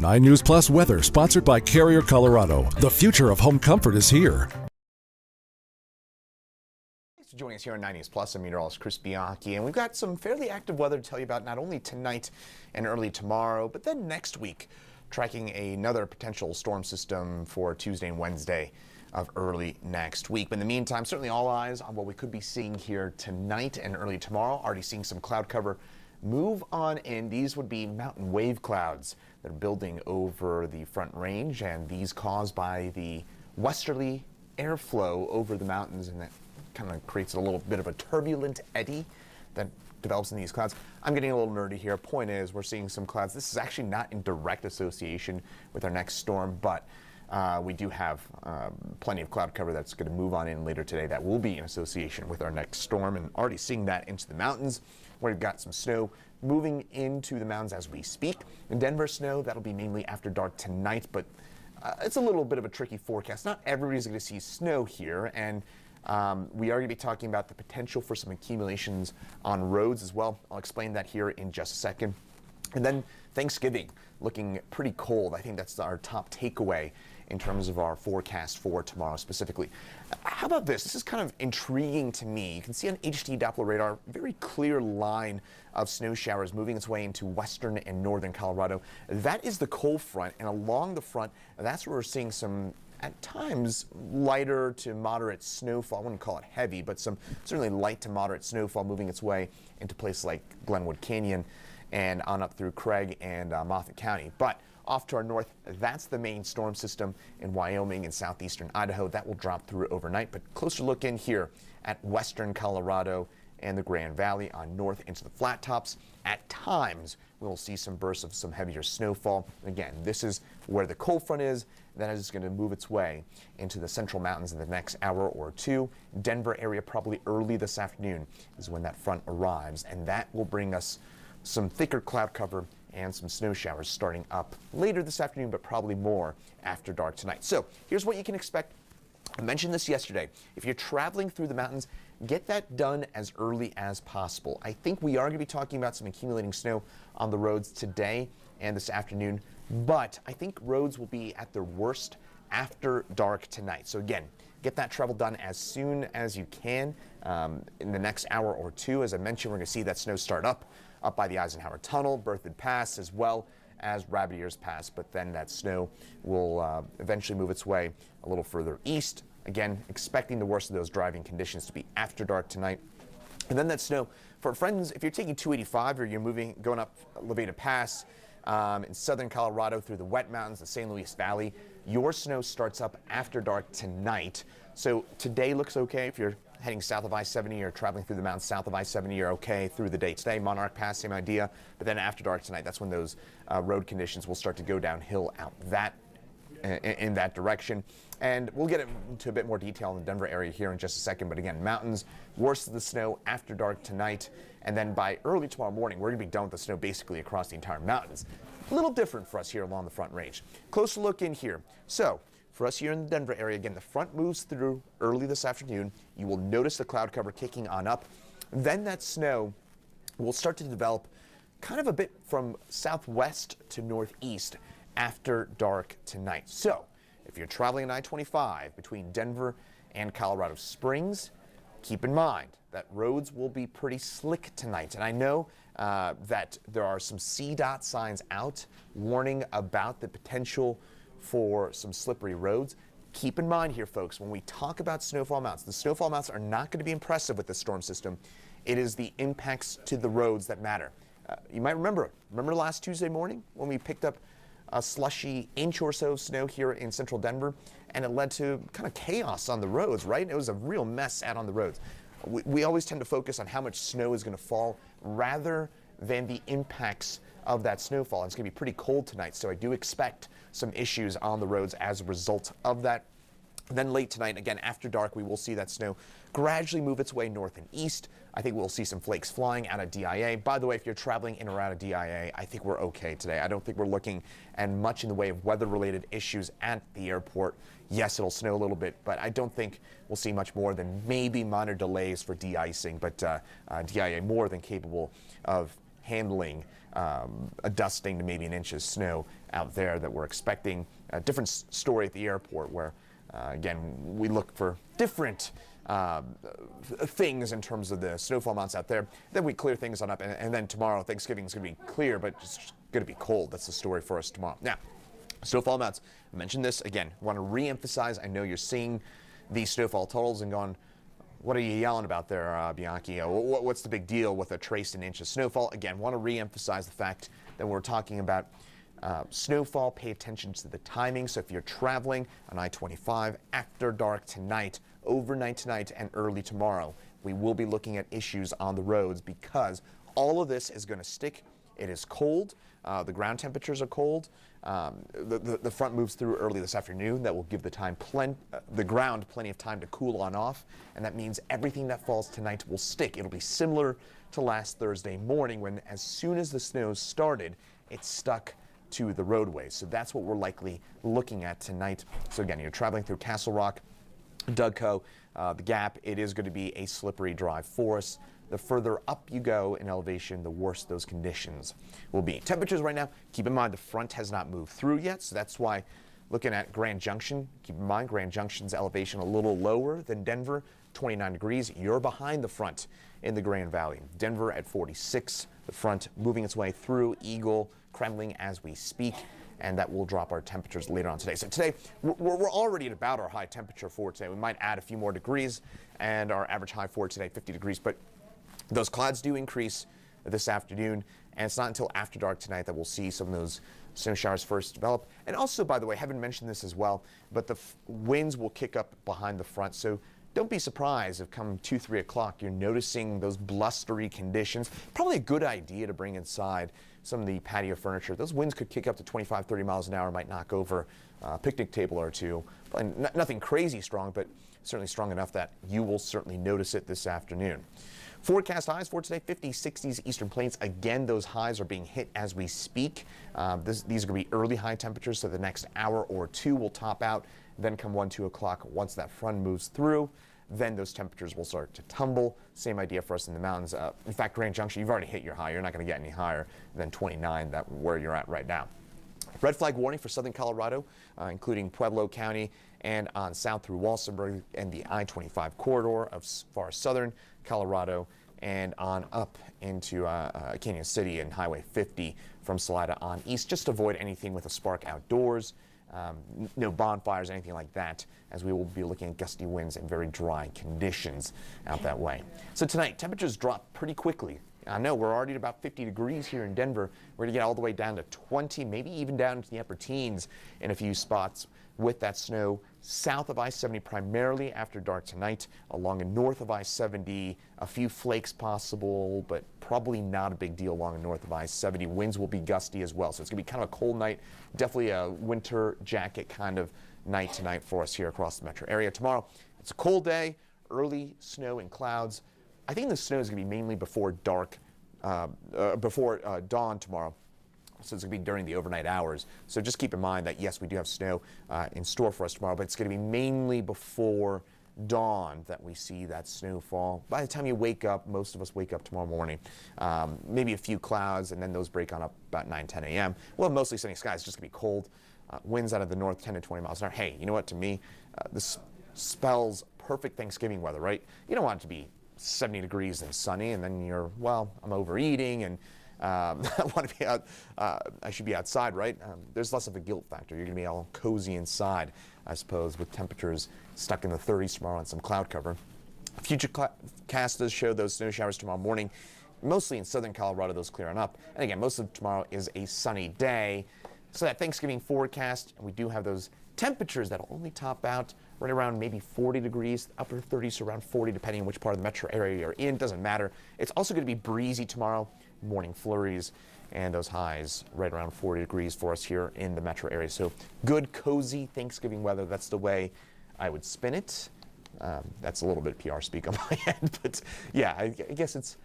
9 News Plus weather, sponsored by Carrier Colorado. The future of home comfort is here. Thanks for joining us here on 9 News Plus. I'm meteorologist Chris Bianchi, and we've got some fairly active weather to tell you about not only tonight and early tomorrow, but then next week, tracking another potential storm system for Tuesday and Wednesday of early next week. But in the meantime, certainly all eyes on what we could be seeing here tonight and early tomorrow. Already seeing some cloud cover move on in. These would be mountain wave clouds that are building over the Front Range, and these caused by the westerly airflow over the mountains, and that kind of creates a little bit of a turbulent eddy that develops in these clouds. I'm getting a little nerdy here. Point is, we're seeing some clouds. This is actually not in direct association with our next storm, but we do have plenty of cloud cover that's going to move on in later today that will be in association with our next storm, and already seeing that into the mountains. We've got some snow moving into the mountains as we speak. In Denver, snow, that'll be mainly after dark tonight, but it's a little bit of a tricky forecast. Not everybody's going to see snow here, and we are going to be talking about the potential for some accumulations on roads as well. I'll explain that here in just a second. And then Thanksgiving, looking pretty cold. I think that's our top takeaway in terms of our forecast for tomorrow specifically. How about this? This is kind of intriguing to me. You can see on HD Doppler radar, very clear line of snow showers moving its way into western and northern Colorado. That is the cold front, and along the front, that's where we're seeing some, at times, lighter to moderate snowfall. I wouldn't call it heavy, but some certainly light to moderate snowfall moving its way into places like Glenwood Canyon and on up through Craig and Moffat County. But off to our north, that's the main storm system in Wyoming and southeastern Idaho. That will drop through overnight, but closer look in here at western Colorado and the Grand Valley on north into the flat tops. At times, we'll see some bursts of some heavier snowfall. Again, this is where the cold front is. That is going to move its way into the central mountains in the next hour or two. Denver area probably early this afternoon is when that front arrives, and that will bring us some thicker cloud cover and some snow showers starting up later this afternoon, but probably more after dark tonight. So here's what you can expect. I mentioned this yesterday. If you're traveling through the mountains, get that done as early as possible. I think we are going to be talking about some accumulating snow on the roads today and this afternoon, but I think roads will be at their worst after dark tonight. So again, get that travel done as soon as you can in the next hour or two. As I mentioned, we're going to see that snow start up by the Eisenhower Tunnel, Berthoud Pass, as well as Rabbit Ears Pass, but then that snow will eventually move its way a little further east. Again, expecting the worst of those driving conditions to be after dark tonight. And then that snow, for friends, if you're taking 285 or you're going up Levada Pass in southern Colorado through the wet mountains, the San Luis Valley, your snow starts up after dark tonight. So today looks okay if you're heading south of I-70 or traveling through the mountains south of I-70, you're okay through the day today. Monarch Pass, same idea. But then after dark tonight, that's when those road conditions will start to go downhill out in that direction. And we'll get into a bit more detail in the Denver area here in just a second. But again, mountains, worst of the snow after dark tonight. And then by early tomorrow morning, we're going to be done with the snow basically across the entire mountains. A little different for us here along the Front Range. Closer look in here. So for us here in the Denver area, again, the front moves through early this afternoon. You will notice the cloud cover kicking on up. Then that snow will start to develop kind of a bit from southwest to northeast after dark tonight. So if you're traveling on I-25 between Denver and Colorado Springs, keep in mind that roads will be pretty slick tonight. And I know that there are some CDOT signs out warning about the potential for some slippery roads. Keep in mind here, folks, when we talk about snowfall amounts, the snowfall amounts are not going to be impressive with this storm system. It is the impacts to the roads that matter. You might remember last Tuesday morning when we picked up a slushy inch or so of snow here in central Denver, and it led to kind of chaos on the roads, right? It was a real mess out on the roads. We always tend to focus on how much snow is going to fall rather than the impacts of that snowfall. It's going to be pretty cold tonight, so I do expect some issues on the roads as a result of that. Then late tonight, again, after dark, we will see that snow gradually move its way north and east. I think we'll see some flakes flying out of DIA. By the way, if you're traveling in or out of DIA, I think we're okay today. I don't think we're looking at much in the way of weather-related issues at the airport. Yes, it'll snow a little bit, but I don't think we'll see much more than maybe minor delays for de-icing, but DIA more than capable of handling a dusting to maybe an inch of snow out there that we're expecting. A different story at the airport where, again, we look for different things in terms of the snowfall amounts out there. Then we clear things on up, and then tomorrow Thanksgiving is going to be clear, but it's going to be cold. That's the story for us tomorrow. Now, snowfall amounts. I mentioned this again. Want to re-emphasize. I know you're seeing these snowfall totals and going, "What are you yelling about there, Bianchi? What's the big deal with a traced an inch of snowfall?" Again, want to re-emphasize the fact that we're talking about snowfall. Pay attention to the timing. So if you're traveling on I-25 after dark tonight, overnight tonight, and early tomorrow, we will be looking at issues on the roads because all of this is going to stick. It is cold. The ground temperatures are cold. The front moves through early this afternoon. That will give the ground plenty of time to cool on off, and that means everything that falls tonight will stick. It'll be similar to last Thursday morning when as soon as the snow started, it stuck to the roadways. So that's what we're likely looking at tonight. So again, you're traveling through Castle Rock, Dougco, the Gap. It is going to be a slippery drive for us. The further up you go in elevation, the worse those conditions will be. Temperatures right now, keep in mind the front has not moved through yet, so that's why looking at Grand Junction, keep in mind Grand Junction's elevation a little lower than Denver, 29 degrees. You're behind the front in the Grand Valley. Denver at 46, the front moving its way through Eagle, Kremling as we speak, and that will drop our temperatures later on today. So today, we're already at about our high temperature for today. We might add a few more degrees, and our average high for today, 50 degrees, but those clouds do increase this afternoon, and it's not until after dark tonight that we'll see some of those snow showers first develop. And also, by the way, I haven't mentioned this as well, but the winds will kick up behind the front, so don't be surprised if come 2, 3 o'clock you're noticing those blustery conditions. Probably a good idea to bring inside some of the patio furniture. Those winds could kick up to 25, 30 miles an hour, might knock over a picnic table or two. Nothing crazy strong, but certainly strong enough that you will certainly notice it this afternoon. Forecast highs for today, 50s, 60s, Eastern Plains. Again, those highs are being hit as we speak. These are going to be early high temperatures, so the next hour or two will top out. Then come 1, 2 o'clock, once that front moves through, then those temperatures will start to tumble. Same idea for us in the mountains. In fact, Grand Junction, you've already hit your high. You're not going to get any higher than 29, where you're at right now. Red flag warning for southern Colorado, including Pueblo County and on south through Walsenburg and the I-25 corridor of far southern Colorado and on up into Canyon City and Highway 50 from Salida on east. Just avoid anything with a spark outdoors, no bonfires, anything like that, as we will be looking at gusty winds and very dry conditions out that way. So tonight, temperatures drop pretty quickly. I know we're already at about 50 degrees here in Denver. We're going to get all the way down to 20, maybe even down to the upper teens in a few spots with that snow south of I-70 primarily after dark tonight, along and north of I-70, a few flakes possible, but probably not a big deal along and north of I-70. Winds will be gusty as well, so it's going to be kind of a cold night, definitely a winter jacket kind of night tonight for us here across the metro area. Tomorrow, it's a cold day, early snow and clouds. I think the snow is going to be mainly before dark, before dawn tomorrow. So it's going to be during the overnight hours. So just keep in mind that, yes, we do have snow in store for us tomorrow, but it's going to be mainly before dawn that we see that snowfall. By the time you wake up, most of us wake up tomorrow morning, maybe a few clouds, and then those break on up about 9, 10 a.m. Well, mostly sunny skies. It's just going to be cold. Winds out of the north, 10 to 20 miles an hour. Hey, you know what? To me, this spells perfect Thanksgiving weather, right? You don't want it to be 70 degrees and sunny, and then you're, well, I'm overeating, and I want to be out. I should be outside, right? There's less of a guilt factor. You're going to be all cozy inside, I suppose, with temperatures stuck in the 30s tomorrow and some cloud cover. Future cast does show those snow showers tomorrow morning, mostly in southern Colorado. Those clear on up. And again, most of tomorrow is a sunny day. So that Thanksgiving forecast, and we do have those temperatures that'll only top out right around maybe 40 degrees, upper 30s to around 40, depending on which part of the metro area you're in. Doesn't matter. It's also going to be breezy tomorrow, morning flurries, and those highs right around 40 degrees for us here in the metro area. So good, cozy Thanksgiving weather. That's the way I would spin it. That's a little bit PR speak on my end, but yeah, I guess it's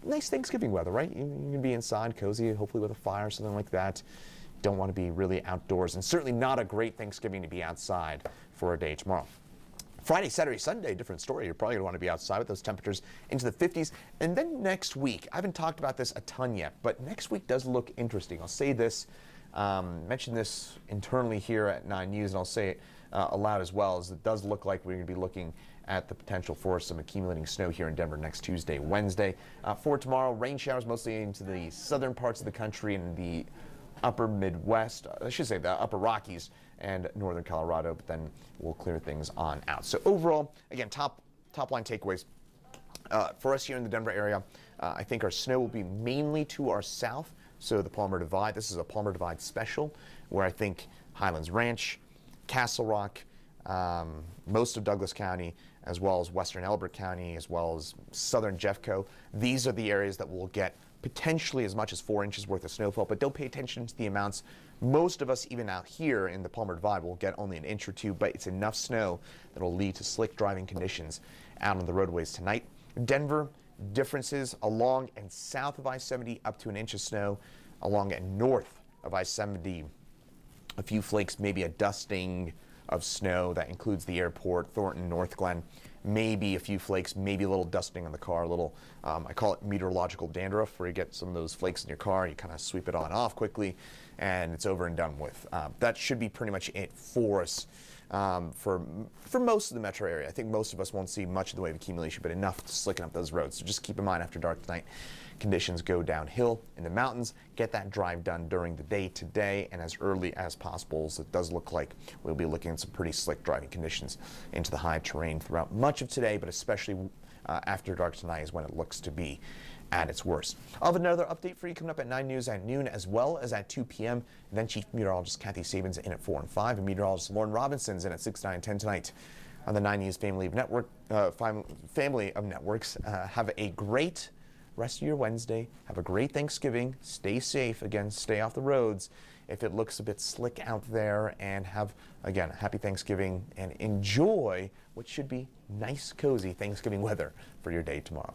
nice Thanksgiving weather, right? You can be inside, cozy, hopefully with a fire, something like that. Don't want to be really outdoors, and certainly not a great Thanksgiving to be outside for a day tomorrow. Friday, Saturday, Sunday, different story. You're probably going to want to be outside with those temperatures into the 50s. And then next week, I haven't talked about this a ton yet, but next week does look interesting. I'll say this, mention this internally here at 9 News, and I'll say it aloud as well, as it does look like we're going to be looking at the potential for some accumulating snow here in Denver next Tuesday, Wednesday. For tomorrow, rain showers mostly into the southern parts of the country and the upper Midwest, I should say the upper Rockies and northern Colorado, but then we'll clear things on out. So overall, again, top line takeaways for us here in the Denver area. I think our snow will be mainly to our south, so the Palmer Divide. This is a Palmer Divide special, where I think Highlands Ranch, Castle Rock, most of Douglas County, as well as western Elbert County, as well as southern Jeffco. These are the areas that will get potentially as much as 4 inches worth of snowfall, but don't pay attention to the amounts. Most of us, even out here in the Palmer Divide, will get only an inch or two, but it's enough snow that will lead to slick driving conditions out on the roadways tonight. Denver, differences along and south of I-70, up to an inch of snow. Along and north of I-70, a few flakes, maybe a dusting of snow. That includes the airport, Thornton, North Glen. Maybe a few flakes, maybe a little dusting on the car, a little, I call it meteorological dandruff, where you get some of those flakes in your car, you kind of sweep it on and off quickly, and it's over and done with. That should be pretty much it for us for most of the metro area. I think most of us won't see much in the way of accumulation, but enough to slicken up those roads. So just keep in mind, after dark tonight, conditions go downhill in the mountains. Get that drive done during the day today and as early as possible, as it does look like we'll be looking at some pretty slick driving conditions into the high terrain throughout much of today, but especially after dark tonight is when it looks to be at its worst. I'll have another update for you coming up at 9 News at noon, as well as at 2 p.m. Then Chief Meteorologist Kathy Sabin's in at 4 and 5, and Meteorologist Lauren Robinson's in at 6, 9, and 10 tonight on the 9 News family of networks. Have a great rest of your Wednesday. Have a great Thanksgiving. Stay safe. Again, stay off the roads if it looks a bit slick out there. And have, again, a happy Thanksgiving and enjoy what should be nice, cozy Thanksgiving weather for your day tomorrow.